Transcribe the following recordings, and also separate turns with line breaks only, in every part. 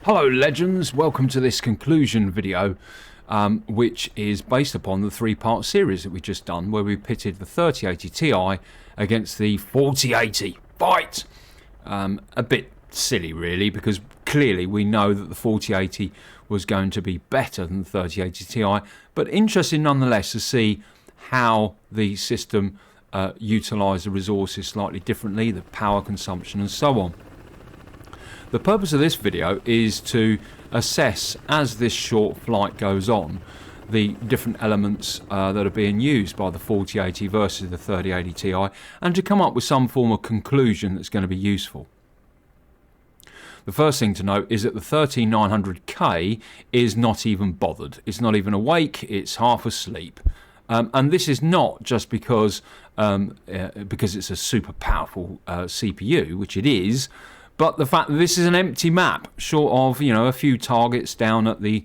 Hello legends, welcome to this conclusion video which is based upon the three-part series that we just done where we pitted the 3080 Ti against the 4080. Fight! A bit silly really, because clearly we know that the 4080 was going to be better than the 3080 Ti, but interesting nonetheless to see how the system utilised the resources slightly differently, the power consumption and so on. The purpose of this video is to assess, as this short flight goes on, the different elements that are being used by the 4080 versus the 3080 Ti, and to come up with some form of conclusion that's going to be useful. The first thing to note is that the 13900K is not even bothered. It's not even awake, it's half asleep. And this is not just because it's a super powerful CPU, which it is, but the fact that this is an empty map, short of, a few targets down at the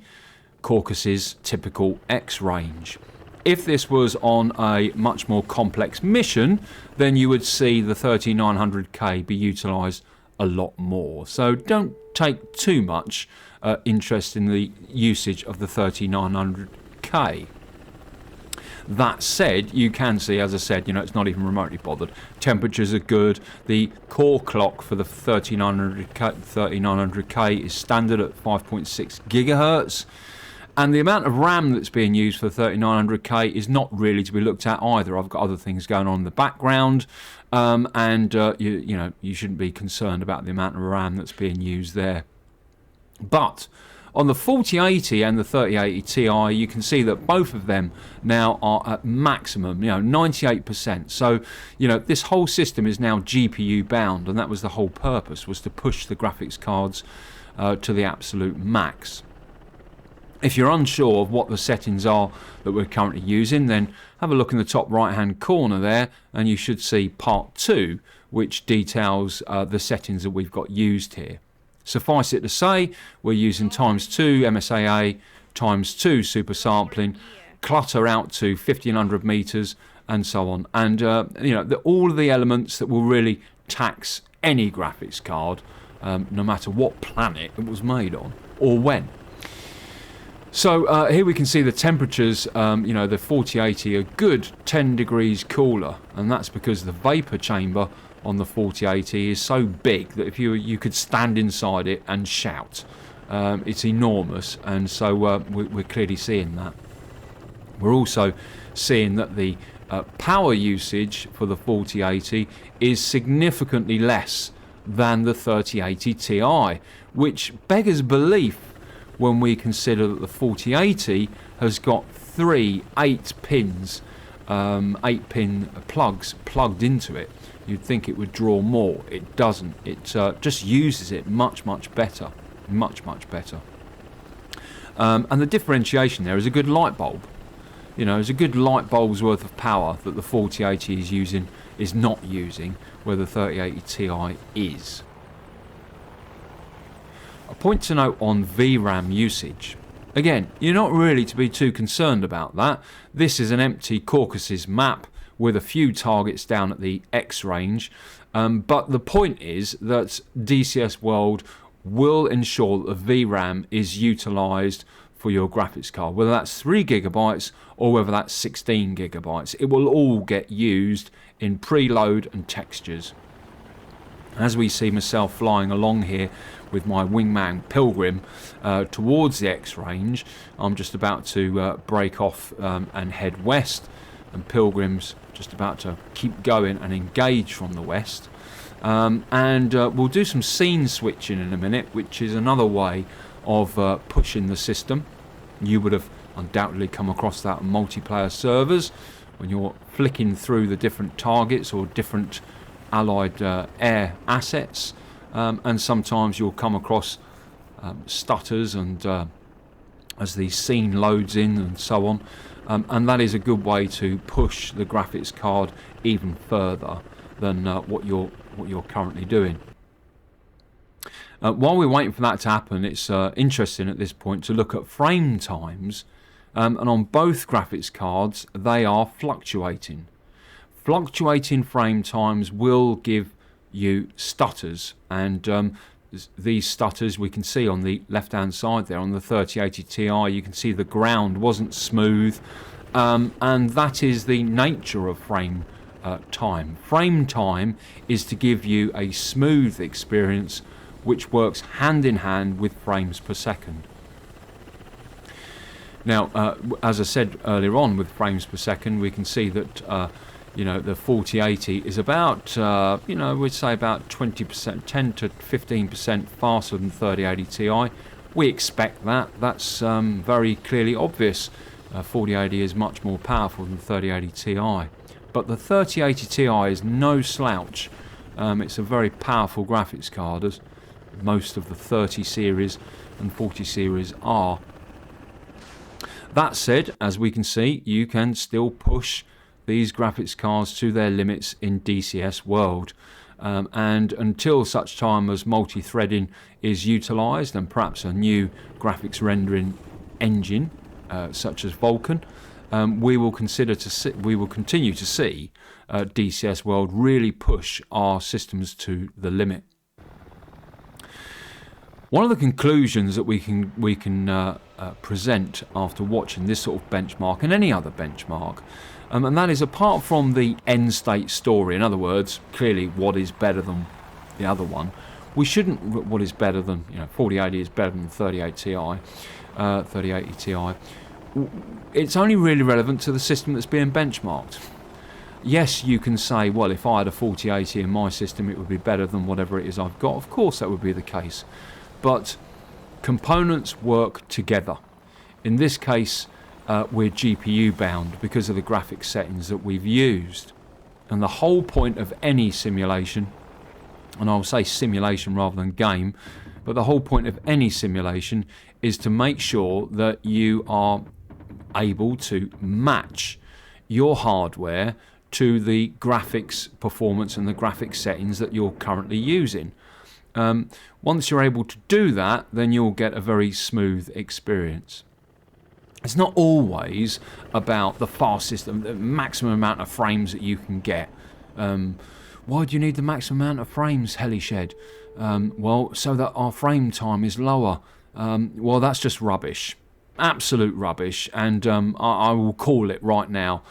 Caucasus typical X range. If this was on a much more complex mission, then you would see the 13900K be utilised a lot more. So don't take too much interest in the usage of the 3900K. That said, you can see, as I said, it's not even remotely bothered. Temperatures are good. The core clock for the 3900K is standard at 5.6 gigahertz. And the amount of RAM that's being used for the 3900K is not really to be looked at either. I've got other things going on in the background. You shouldn't be concerned about the amount of RAM that's being used there. But on the 4080 and the 3080 Ti, you can see that both of them now are at maximum, 98%. So, this whole system is now GPU bound, and that was the whole purpose, was to push the graphics cards to the absolute max. If you're unsure of what the settings are that we're currently using, then have a look in the top right hand corner there, and you should see part 2, which details the settings that we've got used here. Suffice it to say, we're using ×2 MSAA, ×2 super sampling, clutter out to 1500 meters, and so on. And all of the elements that will really tax any graphics card, no matter what planet it was made on or when. So here we can see the temperatures. The 4080 are good 10 degrees cooler, and that's because the vapor chamber on the 4080 is so big that if you could stand inside it and shout. It's enormous, and so we're clearly seeing that. We're also seeing that the power usage for the 4080 is significantly less than the 3080 Ti, which beggars belief when we consider that the 4080 has got 3 8-pin plugs plugged into it. You'd think it would draw more. It doesn't. It just uses it much better. Much better. And the differentiation there is a good light bulb. It's a good light bulb's worth of power that the 4080 is not using, where the 3080 Ti is. A point to note on VRAM usage. Again, you're not really to be too concerned about that. This is an empty Caucasus map with a few targets down at the X range, but the point is that DCS World will ensure that the VRAM is utilised for your graphics card, whether that's 3 gigabytes or whether that's 16 gigabytes. It will all get used in preload and textures. As we see myself flying along here with my wingman Pilgrim towards the X range, I'm just about to break off and head west, and Pilgrim's just about to keep going and engage from the west. We'll do some scene switching in a minute, which is another way of pushing the system. You would have undoubtedly come across that on multiplayer servers when you're flicking through the different targets or different allied air assets, and sometimes you'll come across stutters and as the scene loads in and so on. And that is a good way to push the graphics card even further than what you're currently doing. While we're waiting for that to happen, it's interesting at this point to look at frame times, and on both graphics cards they are fluctuating. Fluctuating frame times will give you stutters, and these stutters we can see on the left hand side there on the 3080 Ti. You can see the ground wasn't smooth, and that is the nature of frame time. Frame time is to give you a smooth experience which works hand in hand with frames per second. Now, as I said earlier on, with frames per second, we can see that you know, the 4080 is about, you know, we'd say about 20%, 10 to 15% faster than 3080 Ti. We expect that. That's very clearly obvious. 4080 is much more powerful than 3080 Ti. But the 3080 Ti is no slouch. It's a very powerful graphics card, as most of the 30 series and 40 series are. That said, as we can see, you can still push these graphics cards to their limits in DCS World. And until such time as multi-threading is utilised and perhaps a new graphics rendering engine such as Vulkan, we will continue to see DCS World really push our systems to the limit. One of the conclusions that we can present after watching this sort of benchmark and any other benchmark, and that is, apart from the end state story, in other words, clearly what is better than the other one, we shouldn't, what is better than, you know, 4080 is better than 3080 Ti. It's only really relevant to the system that's being benchmarked. Yes, you can say, well, if I had a 4080 in my system, it would be better than whatever it is I've got. Of course that would be the case. But components work together. In this case, we're GPU bound because of the graphics settings that we've used. And the whole point of any simulation, and I'll say simulation rather than game, but the whole point of any simulation is to make sure that you are able to match your hardware to the graphics performance and the graphics settings that you're currently using. Once you're able to do that, then you'll get a very smooth experience. It's not always about the fastest, the maximum amount of frames that you can get. Why do you need the maximum amount of frames, Heli shed? Well, so that our frame time is lower. Well, that's just rubbish. Absolute rubbish. And I will call it right now.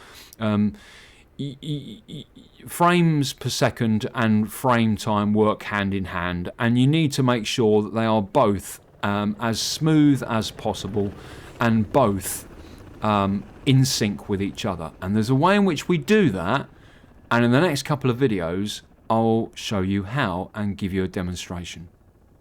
Frames per second and frame time work hand in hand, and you need to make sure that they are both as smooth as possible and both in sync with each other. And there's a way in which we do that, and in the next couple of videos I'll show you how and give you a demonstration.